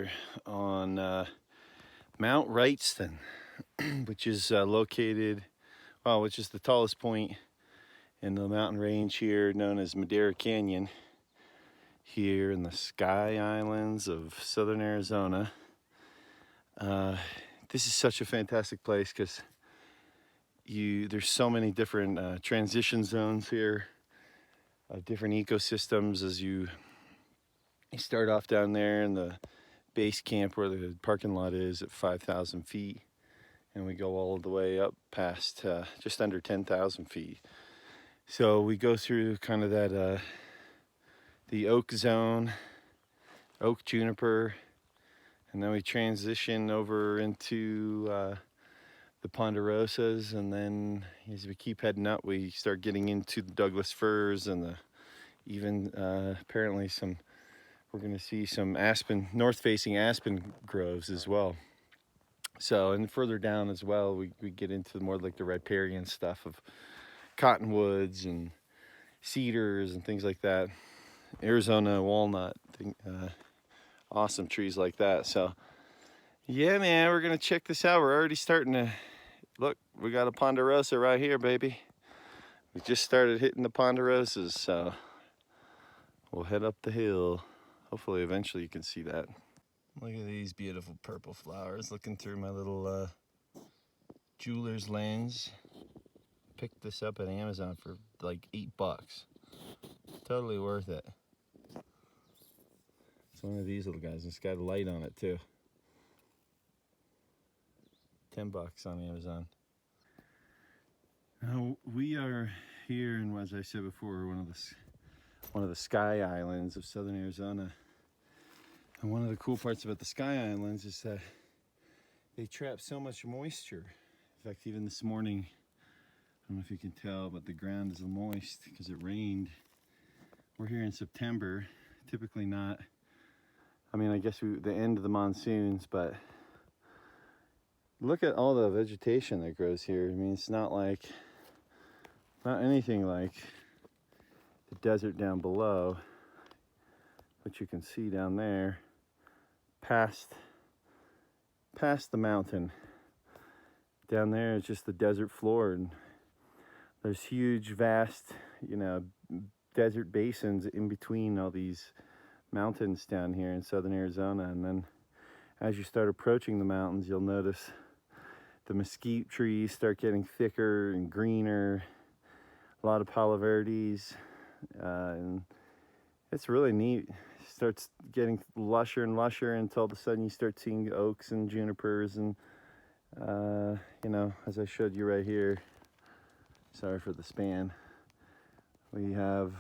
here on Mount Wrightson, which is located, well, which is the tallest point in the mountain range here known as Madera Canyon, here in the Sky Islands of southern Arizona. This is such a fantastic place because there's so many different transition zones here, different ecosystems as you start off down there in the base camp where the parking lot is at 5,000 feet, and we go all the way up past just under 10,000 feet. So we go through kind of that the oak zone, oak juniper, and then we transition over into the ponderosas, and then as we keep heading up, we start getting into the douglas-firs and even apparently we're going to see some aspen, north-facing aspen groves as well. So, and further down as well, we get into more like the riparian stuff of cottonwoods and cedars and things like that. Arizona walnut, awesome trees like that. So, yeah, man, we're going to check this out. We're already starting to, look, we got a ponderosa right here, baby. We just started hitting the ponderosas, so we'll head up the hill. Hopefully, eventually you can see that. Look at these beautiful purple flowers. Looking through my little jeweler's lens. Picked this up at Amazon for like $8. Totally worth it. It's one of these little guys. It's got a light on it too. $10 on Amazon. Now we are here in, as I said before, one of the Sky Islands of southern Arizona. And one of the cool parts about the Sky Islands is that they trap so much moisture. In fact, even this morning, I don't know if you can tell, but the ground is moist because it rained. We're here in September, typically not, I mean, I guess the end of the monsoons, but look at all the vegetation that grows here. I mean, it's not anything like the desert down below, which you can see down there past the mountain. Down there is just the desert floor, and there's huge, vast, desert basins in between all these mountains down here in southern Arizona. And then as you start approaching the mountains, you'll notice the mesquite trees start getting thicker and greener, a lot of palo verdes, and it's really neat. It starts getting lusher and lusher until all of a sudden you start seeing oaks and junipers and as I showed you right here, sorry for the span, we have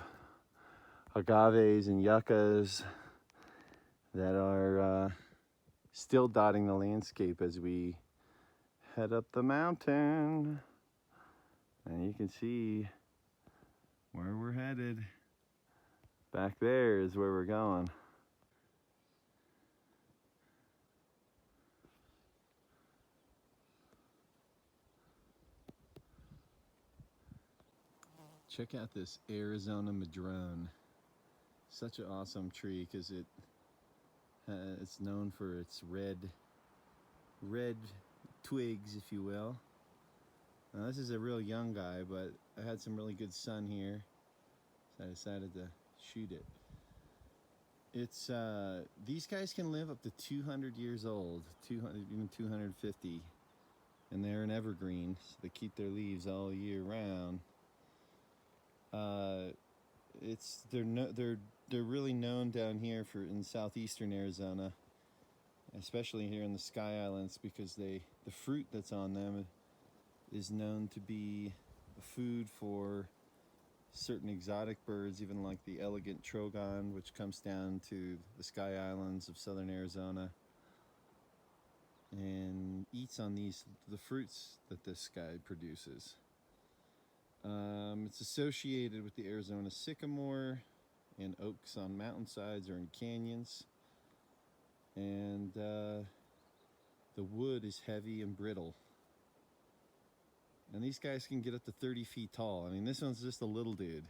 agaves and yuccas that are still dotting the landscape as we head up the mountain. And you can see where we're headed. Back there is where we're going. Check out this Arizona Madrone. Such an awesome tree because it's known for its red twigs, if you will. Now, this is a real young guy, but I had some really good sun here, so I decided to shoot it. It's these guys can live up to 200 years old, 200, even 250, and they're an evergreen, so they keep their leaves all year round. They're really known down here in southeastern Arizona, especially here in the Sky Islands, because the fruit that's on them is known to be food for certain exotic birds, even like the elegant trogon, which comes down to the Sky Islands of southern Arizona and eats on the fruits that this guy produces. It's associated with the Arizona sycamore and oaks on mountainsides or in canyons. And the wood is heavy and brittle. And these guys can get up to 30 feet tall. I mean, this one's just a little dude.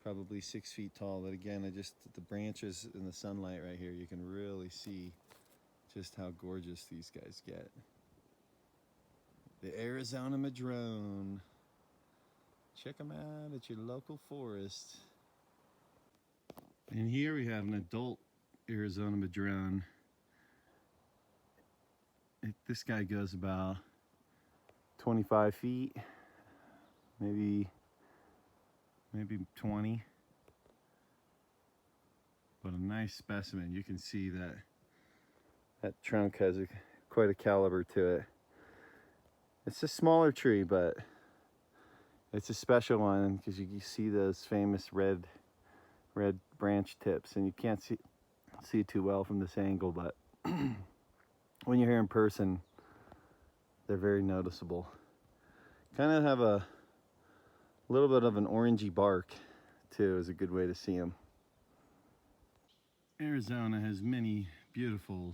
probably 6 feet tall. But again, the branches in the sunlight right here, you can really see just how gorgeous these guys get. The Arizona Madrone. Check them out at your local forest. And here we have an adult Arizona Madrone. This guy goes about 25 feet, maybe 20. But a nice specimen. You can see that trunk has quite a caliber to it. It's a smaller tree, but it's a special one because you see those famous red branch tips, and you can't see too well from this angle, but when you're here in person, they're very noticeable. Kind of have a little bit of an orangey bark too, is a good way to see them. Arizona has many beautiful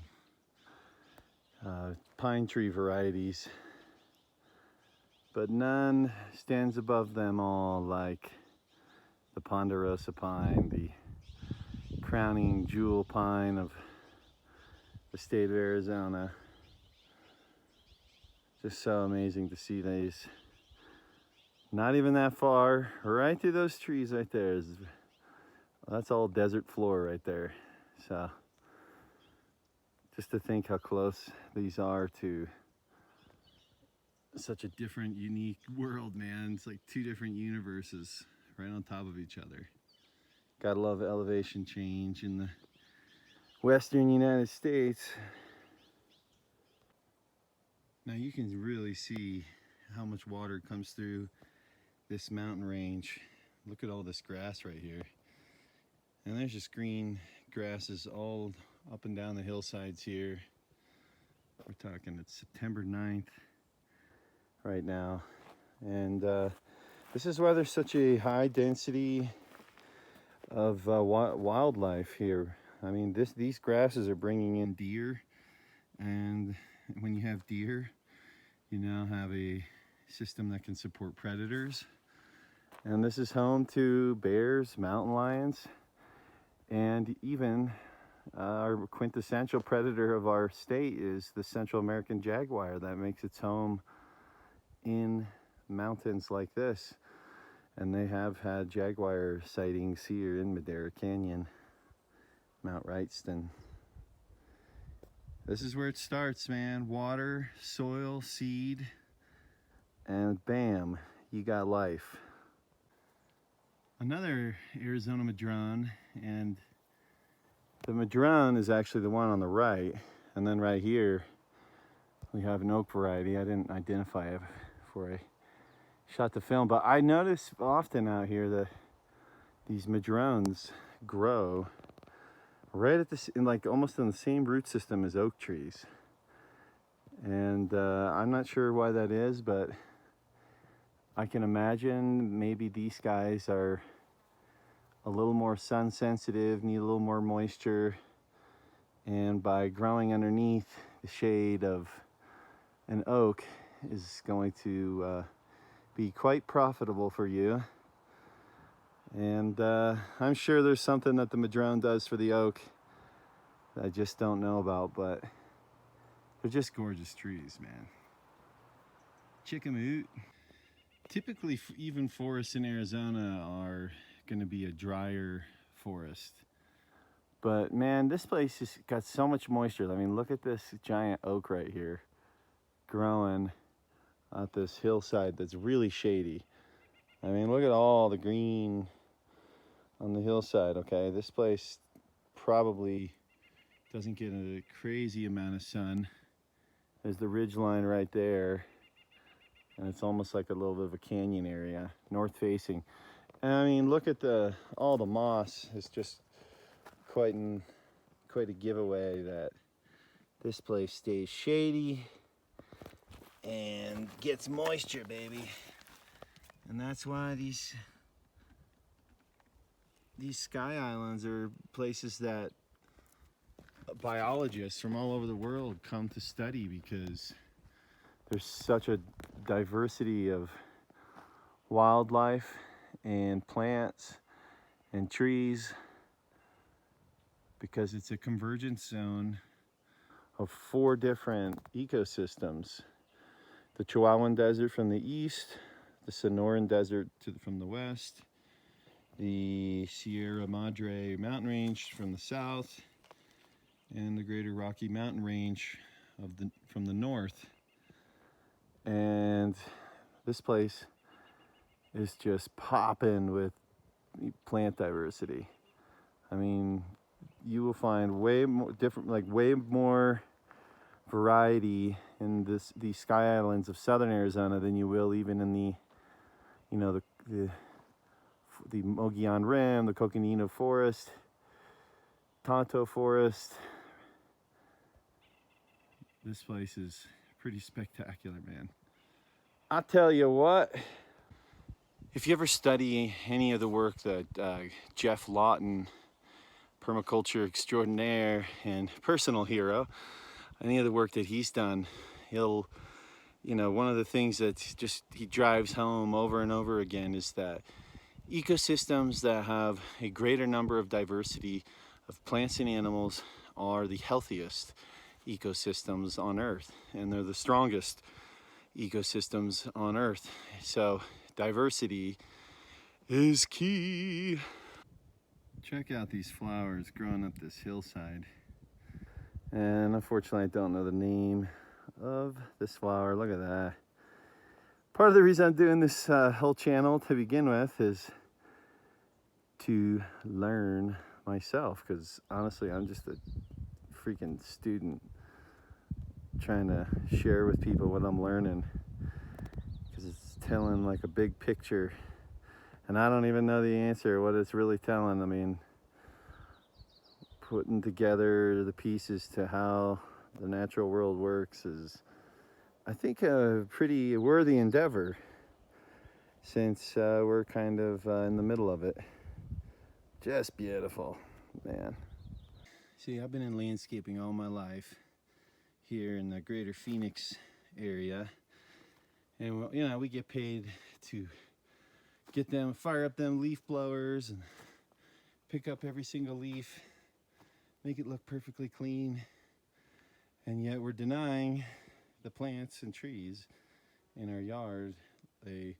pine tree varieties, but none stands above them all like the ponderosa-pine, the crowning jewel pine of the state of Arizona. Just so amazing to see these. Not even that far, right through those trees right there. That's all desert flora right there. So just to think how close these are to such a different, unique world, man. It's like two different universes right on top of each other. Gotta love elevation change in the western United States. Now you can really see how much water comes through this mountain range. Look at all this grass right here. And there's just green grasses all up and down the hillsides here. We're talking, it's September 9th right now. And this is why there's such a high density of wildlife here. I mean, these grasses are bringing in deer, and when you have deer, you now have a system that can support predators. And this is home to bears, mountain lions, and even our quintessential predator of our state is the Central American jaguar that makes its home in mountains like this. And they have had jaguar sightings here in Madera Canyon, mt-wrightson. This is where it starts, man. Water, soil, seed, and bam, you got life. Another Arizona Madrone, and the Madrone is actually the one on the right, and then right here we have an oak variety. I didn't identify it before I shot the film, but I notice often out here that these Madrones grow right at this, almost in the same root system as oak trees, and I'm not sure why that is, but I can imagine maybe these guys are a little more sun sensitive, need a little more moisture, and by growing underneath the shade of an oak is going to be quite profitable for you. And I'm sure there's something that the Madrone does for the oak that I just don't know about, but they're just gorgeous trees, man. Check them out. Typically, even forests in Arizona are going to be a drier forest. But man, this place has got so much moisture. I mean, look at this giant oak right here growing on this hillside that's really shady. I mean, look at all the green on the hillside, okay? This place probably doesn't get a crazy amount of sun. There's the ridge line right there. And it's almost like a little bit of a canyon area, north facing. And I mean, look at all the moss. It's just quite a giveaway that this place stays shady and gets moisture, baby. And that's why these Sky Islands are places that biologists from all over the world come to study, because there's such a diversity of wildlife and plants and trees, because it's a convergence zone of 4 different ecosystems. The Chihuahuan Desert from the east, the Sonoran Desert from the west, the Sierra Madre mountain range from the south, and the Greater Rocky Mountain Range from the north. And this place is just popping with plant diversity. I mean, you will find way more different, like way more variety in these Sky Islands of southern Arizona than you will even in the, you know, the Mogollon Rim, the Coconino Forest, Tonto Forest. This place is pretty spectacular, man. I'll tell you what, if you ever study any of the work that Jeff Lawton, permaculture extraordinaire and personal hero, any of the work that he's done, he'll, you know, one of the things that just he drives home over and over again is that ecosystems that have a greater number of diversity of plants and animals are the healthiest ecosystems on Earth, and they're the strongest ecosystems on Earth. So diversity is key. Check out these flowers growing up this hillside. And unfortunately, I don't know the name of this flower. Look at that. Part of the reason I'm doing this whole channel to begin with is to learn myself, because honestly, I'm just a freaking student trying to share with people what I'm learning, because it's telling like a big picture and I don't even know the answer, what it's really telling. I mean, putting together the pieces to how the natural world works is, I think, a pretty worthy endeavor, since we're kind of in the middle of it. Just beautiful, man. See, I've been in landscaping all my life here in the greater Phoenix area, and you know, we get paid to get them, fire up them leaf blowers and pick up every single leaf, make it look perfectly clean, and yet we're denying the plants and trees in our yard a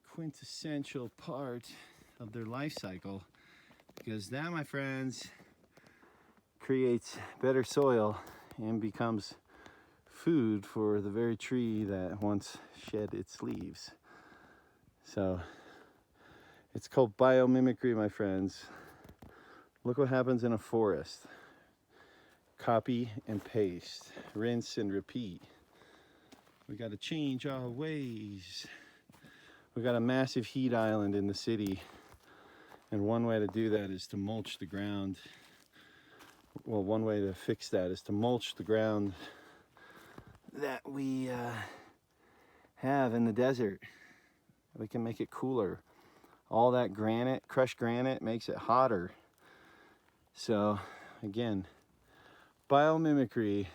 quintessential part of their life cycle, because that, my friends, creates better soil and becomes food for the very tree that once shed its leaves. So it's called biomimicry, my friends. Look what happens in a forest. Copy and paste, rinse and repeat. We got to change our ways. We got a massive heat island in the city, and one way to do that is to mulch the ground. Well, one way to fix that is to mulch the ground that we have in the desert. We can make it cooler. All that granite, crushed granite, makes it hotter. So again, biomimicry.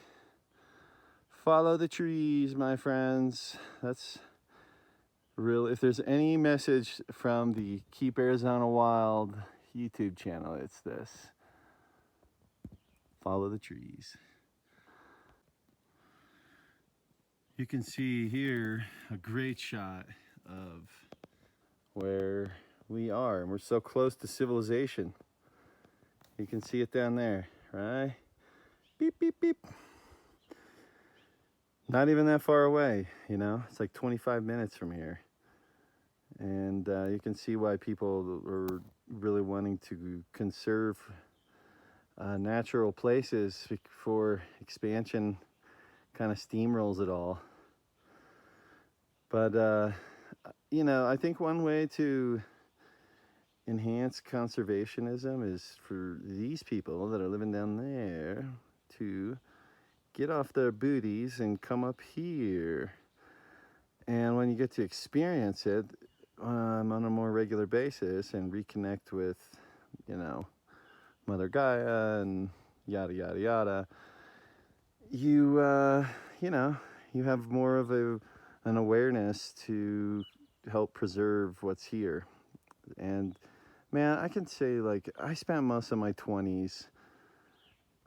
Follow the trees, my friends. That's real. If there's any message from the Keep Arizona Wild YouTube channel, it's this. Follow the trees. You can see here a great shot of where we are, and we're so close to civilization. You can see it down there, right? Beep, beep, beep. Not even that far away, you know? It's like 25 minutes from here. And you can see why people are really wanting to conserve natural places before expansion kind of steamrolls it all. But you know, I think one way to enhance conservationism is for these people that are living down there to get off their booties and come up here. And when you get to experience it on a more regular basis and reconnect with, you know, Mother Gaia and yada yada yada, you you know, you have more of an awareness to help preserve what's here. And Man, I can say, like, I spent most of my 20s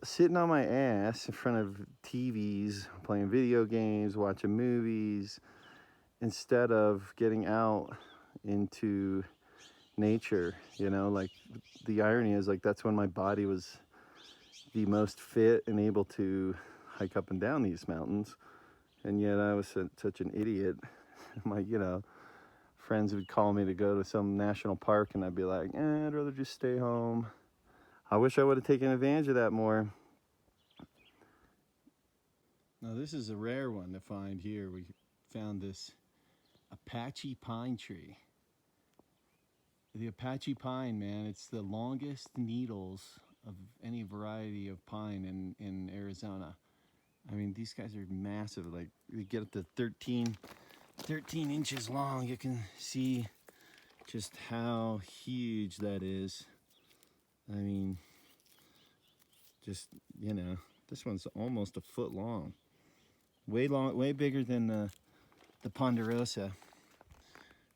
sitting on my ass in front of TVs, playing video games, watching movies, instead of getting out into nature, you know. Like, the irony is, like, that's when my body was the most fit and able to hike up and down these mountains, and yet I was such an idiot. My, you know, friends would call me to go to some national park and I'd be like, I'd rather just stay home. I wish I would have taken advantage of that more. Now this is a rare one to find here. We found this Apache pine tree. The Apache pine, man, it's the longest needles of any variety of pine in Arizona. I mean, these guys are massive. Like, they get up to 13 inches long. You can see just how huge that is. I mean, just, you know, this one's almost a foot long. Way bigger than the ponderosa.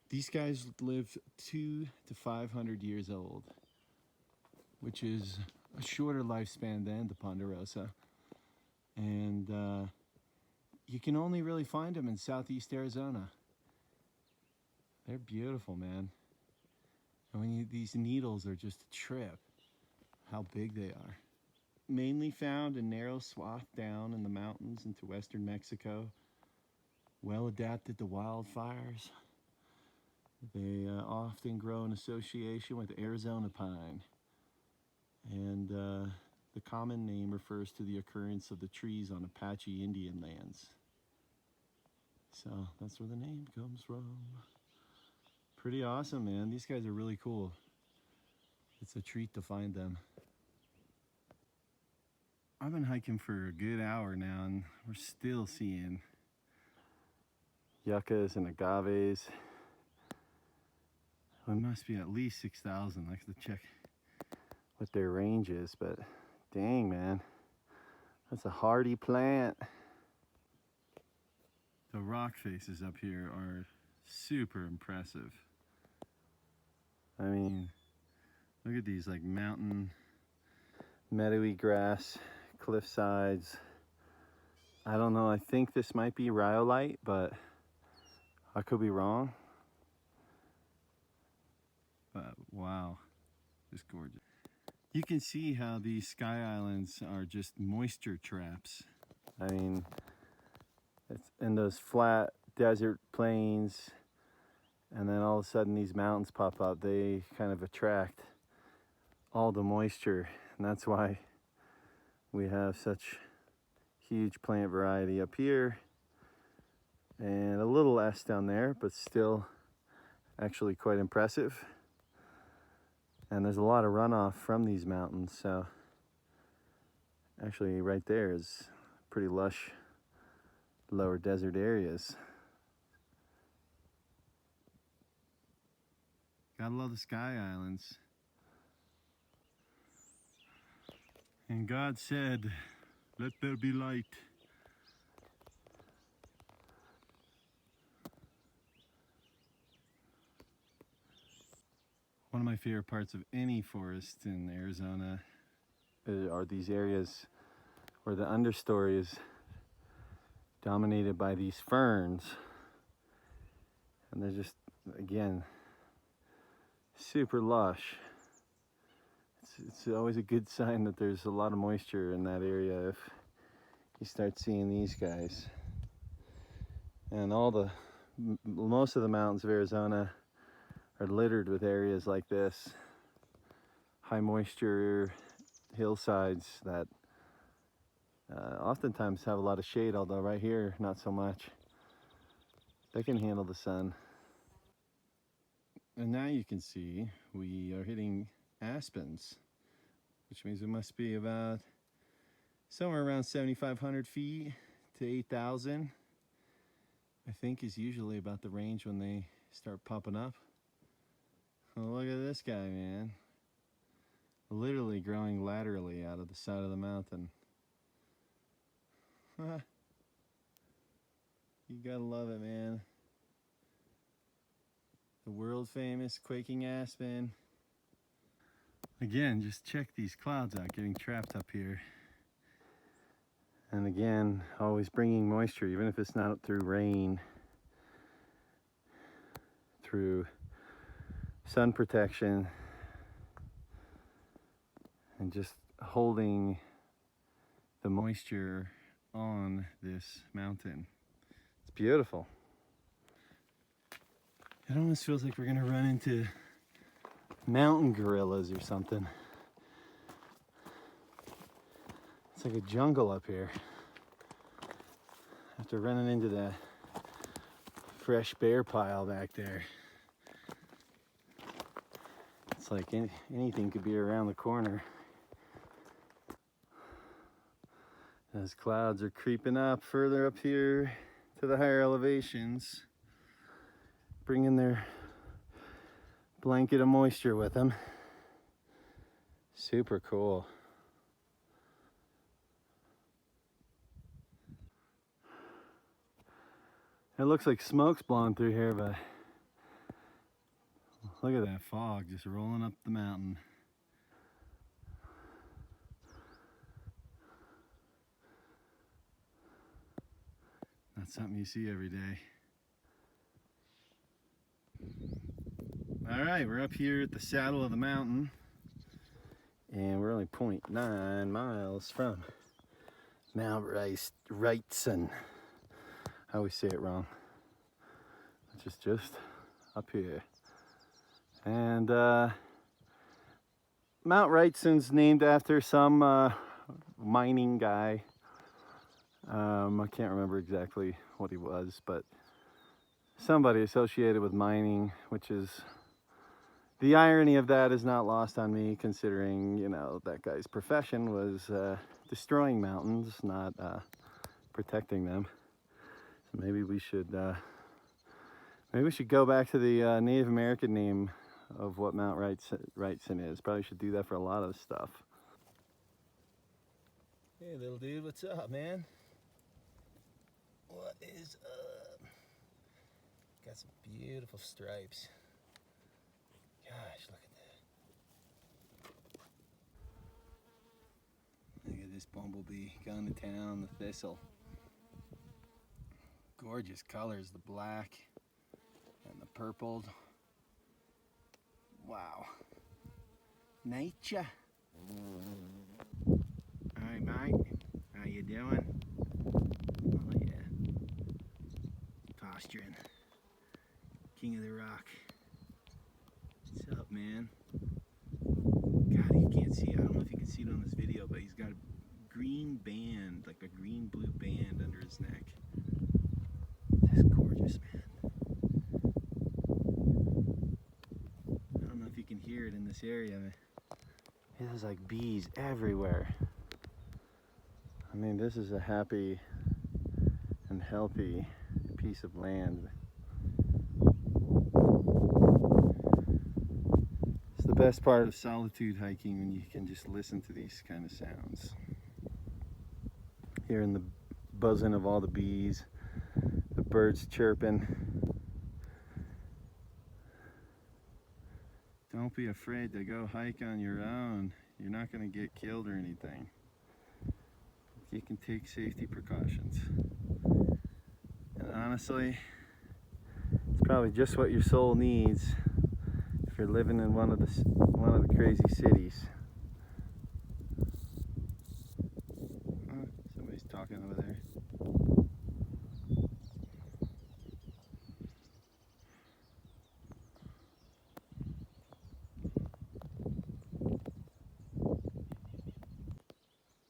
These guys live 200 to 500 years old, which is a shorter lifespan than the ponderosa. And you can only really find them in southeast Arizona. They're beautiful, man. And when these needles are just a trip, how big they are. Mainly found in narrow swath down in the mountains into western Mexico. Well adapted to wildfires. They often grow in association with Arizona pine. And the common name refers to the occurrence of the trees on Apache Indian lands. So that's where the name comes from. Pretty awesome, man. These guys are really cool. It's a treat to find them. I've been hiking for a good hour now and we're still seeing yuccas and agaves. It must be at least 6,000. I have to check what their range is, but dang, man, that's a hardy plant. The rock faces up here are super impressive. I mean, look at these, like, mountain meadowy grass, cliff sides. I don't know, I think this might be rhyolite, but I could be wrong. But wow, just gorgeous. You can see how these Sky Islands are just moisture traps. I mean, it's in those flat desert plains, and then all of a sudden these mountains pop up. They kind of attract all the moisture, and that's why we have such huge plant variety up here and a little less down there, but still actually quite impressive. And there's a lot of runoff from these mountains, so actually right there is pretty lush lower desert areas. Gotta love the Sky Islands. And God said, "Let there be light." One of my favorite parts of any forest in Arizona are these areas where the understory is dominated by these ferns. And they're just, again, super lush. It's always a good sign that there's a lot of moisture in that area if you start seeing these guys. And most of the mountains of Arizona are littered with areas like this. High moisture hillsides that oftentimes have a lot of shade, although right here, not so much. They can handle the sun. And now you can see we are hitting aspens, which means it must be about somewhere around 7,500 feet to 8,000. I think is usually about the range when they start popping up. Oh, look at this guy, man. Literally growing laterally out of the side of the mountain. You gotta love it, man. The world famous quaking aspen. Again, just check these clouds out, getting trapped up here. And again, always bringing moisture, even if it's not through rain, through sun protection, and just holding the moisture on this mountain. It's beautiful. It almost feels like we're gonna run into mountain gorillas or something. It's like a jungle up here. After running into the fresh bear pile back there. It's like anything could be around the corner. As clouds are creeping up further up here to the higher elevations, bringing their blanket of moisture with them. Super cool. It looks like smoke's blowing through here, but look at that fog just rolling up the mountain. Not something you see every day. All right, we're up here at the saddle of the mountain, and we're only 0.9 miles from mt-wrightson. I always say it wrong. It's just up here. And mt-wrightson's named after some mining guy. I can't remember exactly what he was, but somebody associated with mining, which is, the irony of that is not lost on me, considering, you know, that guy's profession was destroying mountains, not protecting them. So maybe we should go back to the Native American name of what mt-wrightson is. Probably should do that for a lot of stuff. Hey little dude, what's up, man? What is up? Got some beautiful stripes. Gosh, look at that. Look at this bumblebee going to town, the thistle. Gorgeous colors, the black and the purpled. Wow. Nature. Alright, mate. How you doing? Oh yeah. Posturing. King of the rock. What's up, man? God, you can't see it. I don't know if you can see it on this video, but he's got a green band, like a green-blue band under his neck. That's gorgeous, man. I don't know if you can hear it in this area. There's like bees everywhere. I mean, this is a happy and healthy piece of land. It's the best part of solitude hiking, when you can just listen to these kind of sounds. Hearing the buzzing of all the bees, the birds chirping. Don't be afraid to go hike on your own. You're not going to get killed or anything. You can take safety precautions. And honestly, it's probably just what your soul needs if you're living in one of the crazy cities. Oh, somebody's talking over there.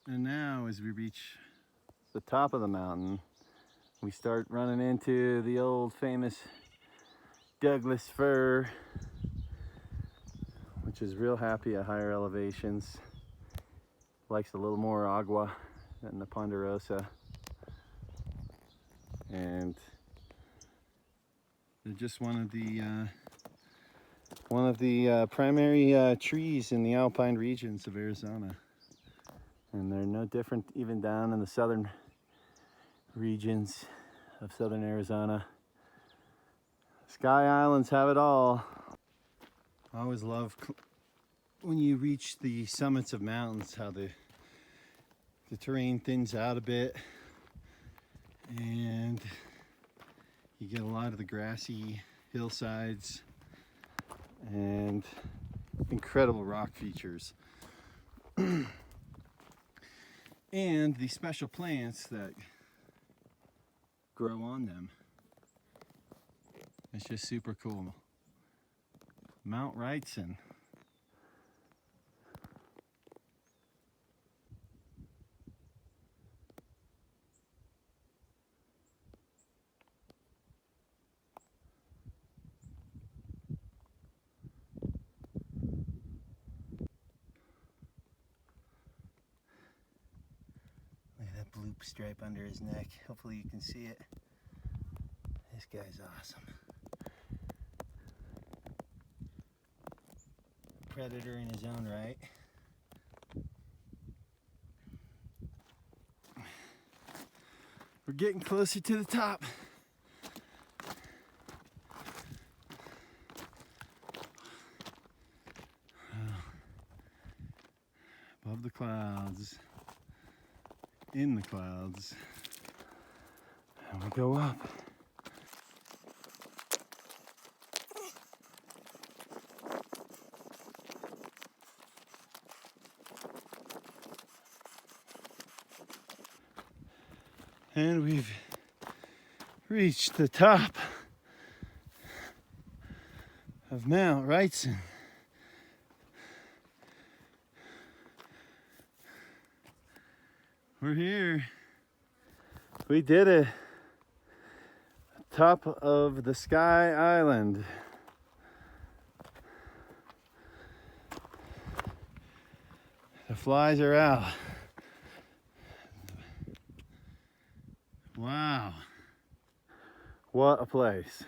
And now, as we reach the top of the mountain, we start running into the old famous douglas-fir, which is real happy at higher elevations. Likes a little more agua than the ponderosa. And they're just one of the primary trees in the alpine regions of Arizona. And they're no different even down in the southern regions of southern Arizona. Sky Islands have it all. I always love when you reach the summits of mountains, how the terrain thins out a bit and you get a lot of the grassy hillsides and incredible rock features. And the special plants that grow on them. It's just super cool. Mt-Wrightson. Bloop stripe under his neck. Hopefully you can see it. This guy's awesome. Predator in his own right. We're getting closer to the top. Above the clouds. In the clouds, and we go up. And we've reached the top of Mt-Wrightson. We're here. We did it. Top of the Sky Island. The flies are out. Wow. What a place.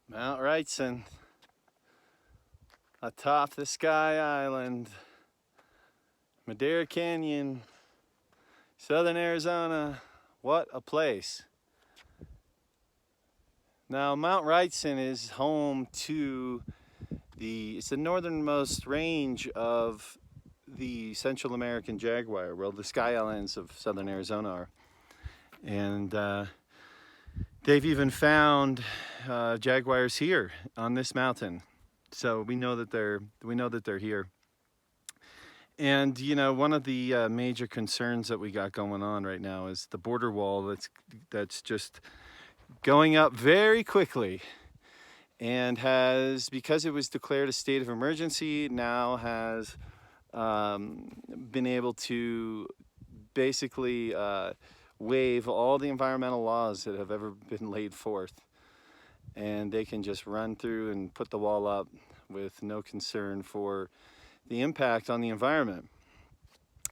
Mt-Wrightson. Atop the Sky Island, Madera Canyon, southern Arizona. What a place. Now, Mt-Wrightson is home to it's the northernmost range of the Central American jaguar, where the Sky Islands of southern Arizona are. And they've even found jaguars here on this mountain. So we know that they're here. And you know, one of the major concerns that we got going on right now is the border wall that's just going up very quickly, and because it was declared a state of emergency, now has been able to basically waive all the environmental laws that have ever been laid forth. And they can just run through and put the wall up with no concern for the impact on the environment.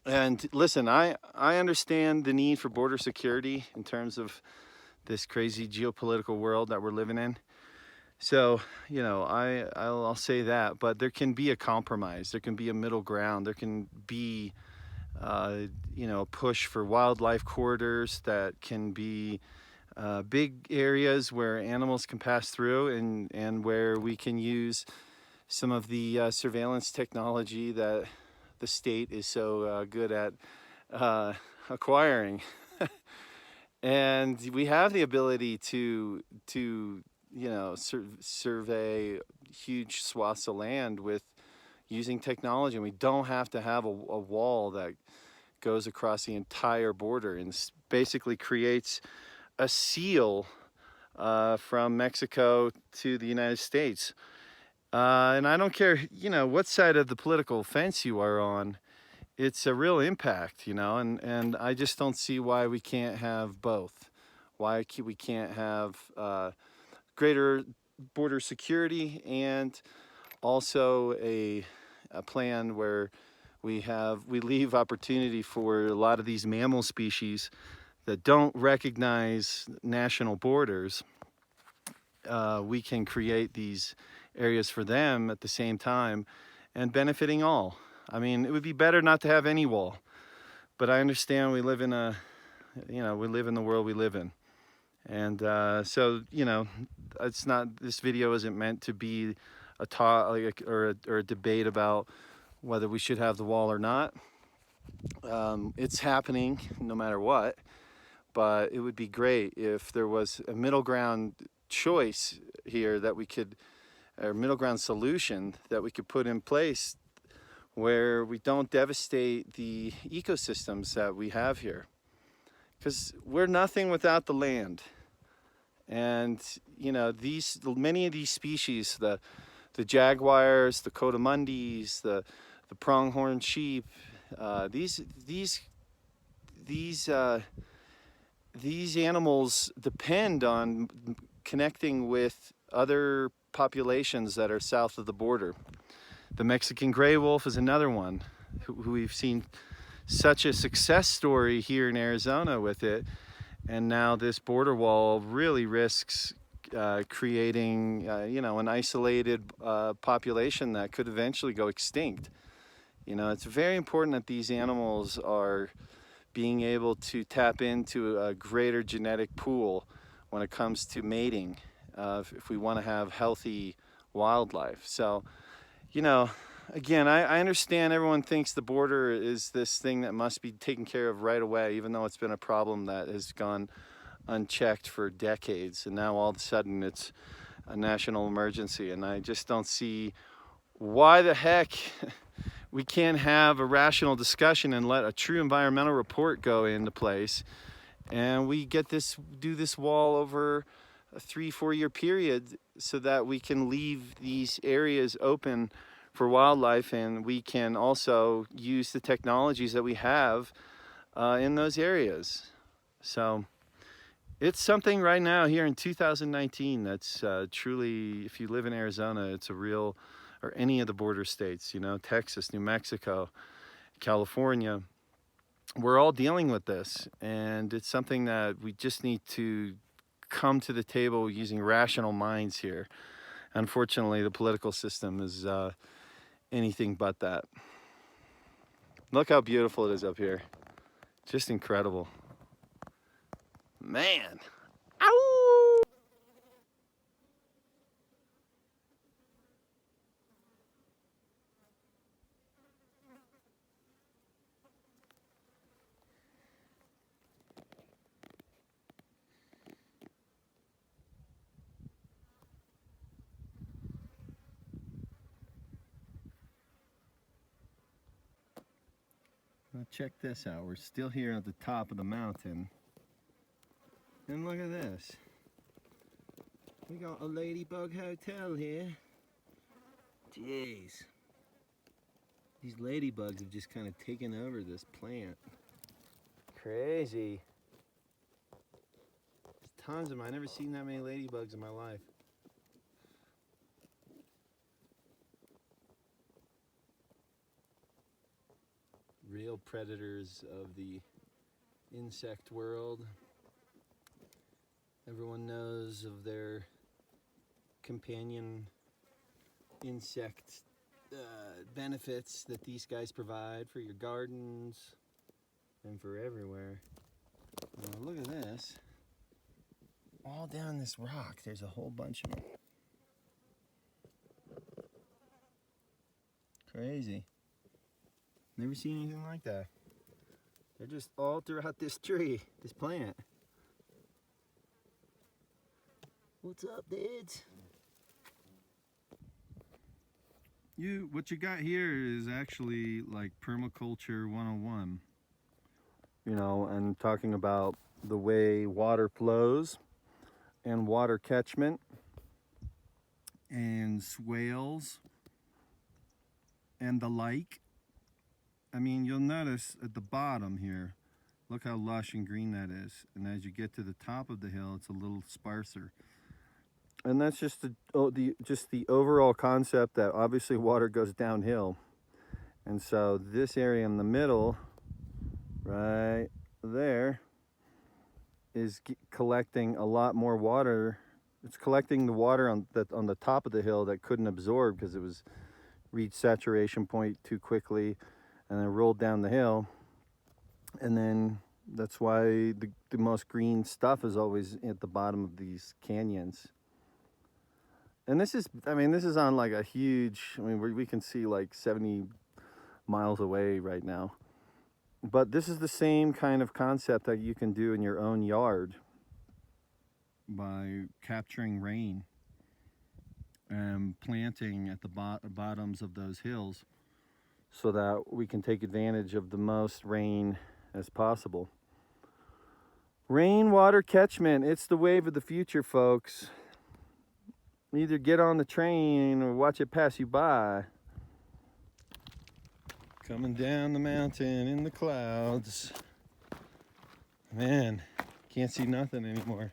And listen, I understand the need for border security in terms of this crazy geopolitical world that we're living in. So, you know, I'll say that, but there can be a compromise. There can be a middle ground. There can be, you know, a push for wildlife corridors that can be big areas where animals can pass through, and where we can use some of the surveillance technology that the state is so good at acquiring. And we have the ability to you know, survey huge swaths of land with using technology, and we don't have to have a wall that goes across the entire border and basically creates a seal from Mexico to the United States. And I don't care, you know, what side of the political fence you are on, it's a real impact, you know, and I just don't see why we can't have both. Why we can't have greater border security and also a plan where we leave opportunity for a lot of these mammal species that don't recognize national borders. We can create these areas for them at the same time and benefiting all. I mean, it would be better not to have any wall, but I understand we live in we live in the world we live in. And so, you know, it's not, this video isn't meant to be a talk or a debate about whether we should have the wall or not. It's happening no matter what, but it would be great if there was a middle ground choice here that we could, or middle ground solution that we could put in place where we don't devastate the ecosystems that we have here. Because we're nothing without the land. And you know, many of these species, the jaguars, the coatimundis, the pronghorn sheep, these animals depend on connecting with other populations that are south of the border. The Mexican gray wolf is another one who we've seen such a success story here in Arizona with it. And now this border wall really risks creating, you know, an isolated population that could eventually go extinct. You know, it's very important that these animals are being able to tap into a greater genetic pool when it comes to mating, if we want to have healthy wildlife. So, you know, again, I understand everyone thinks the border is this thing that must be taken care of right away, even though it's been a problem that has gone unchecked for decades, and now all of a sudden it's a national emergency. And I just don't see why the heck we can't have a rational discussion and let a true environmental report go into place, and we do this wall over a 3-4 year period so that we can leave these areas open for wildlife, and we can also use the technologies that we have in those areas. So it's something right now here in 2019 that's truly, if you live in Arizona, it's a real, or any of the border states, you know, Texas, New Mexico, California, we're all dealing with this, and it's something that we just need to come to the table using rational minds here. Unfortunately, the political system is anything but that. Look how beautiful it is up here. Just incredible. Man. Ow! Now check this out. We're still here at the top of the mountain. And look at this. We got a ladybug hotel here. Jeez. These ladybugs have just kind of taken over this plant. Crazy. There's tons of them. I've never seen that many ladybugs in my life. Real predators of the insect world. Everyone knows of their companion insect benefits that these guys provide for your gardens and for everywhere. Look at this. All down this rock, there's a whole bunch of them. Crazy. Never seen anything like that. They're just all throughout this tree, this plant. What's up, dudes? What you got here is actually like Permaculture 101. You know, and talking about the way water flows and water catchment and swales and the like. I mean, you'll notice at the bottom here, look how lush and green that is. And as you get to the top of the hill, it's a little sparser. And that's just the overall concept that obviously water goes downhill. And so this area in the middle, right there, is collecting a lot more water. It's collecting the water on the top of the hill that couldn't absorb because it was reached saturation point too quickly and then rolled down the hill. And then That's why the most green stuff is always at the bottom of these canyons. And this is, I mean, this is on like a huge, I mean, we can see like 70 miles away right now. But this is the same kind of concept that you can do in your own yard by capturing rain and planting at the bottoms of those hills so that we can take advantage of the most rain as possible. Rainwater catchment, it's the wave of the future, folks. Either get on the train or watch it pass you by. Coming down the mountain in the clouds. Man, can't see nothing anymore.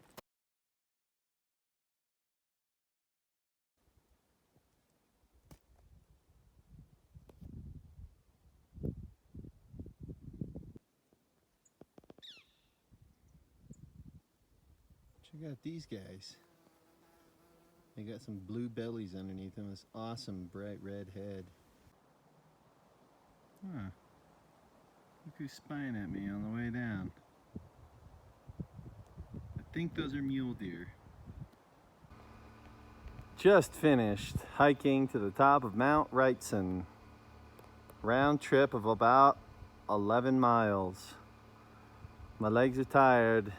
Check out these guys. They got some blue bellies underneath them. This awesome bright red head. Huh. Look who's spying at me on the way down. I think those are mule-deer. Just finished hiking to the top of Mt-Wrightson. Round trip of about 11 miles. My legs are tired.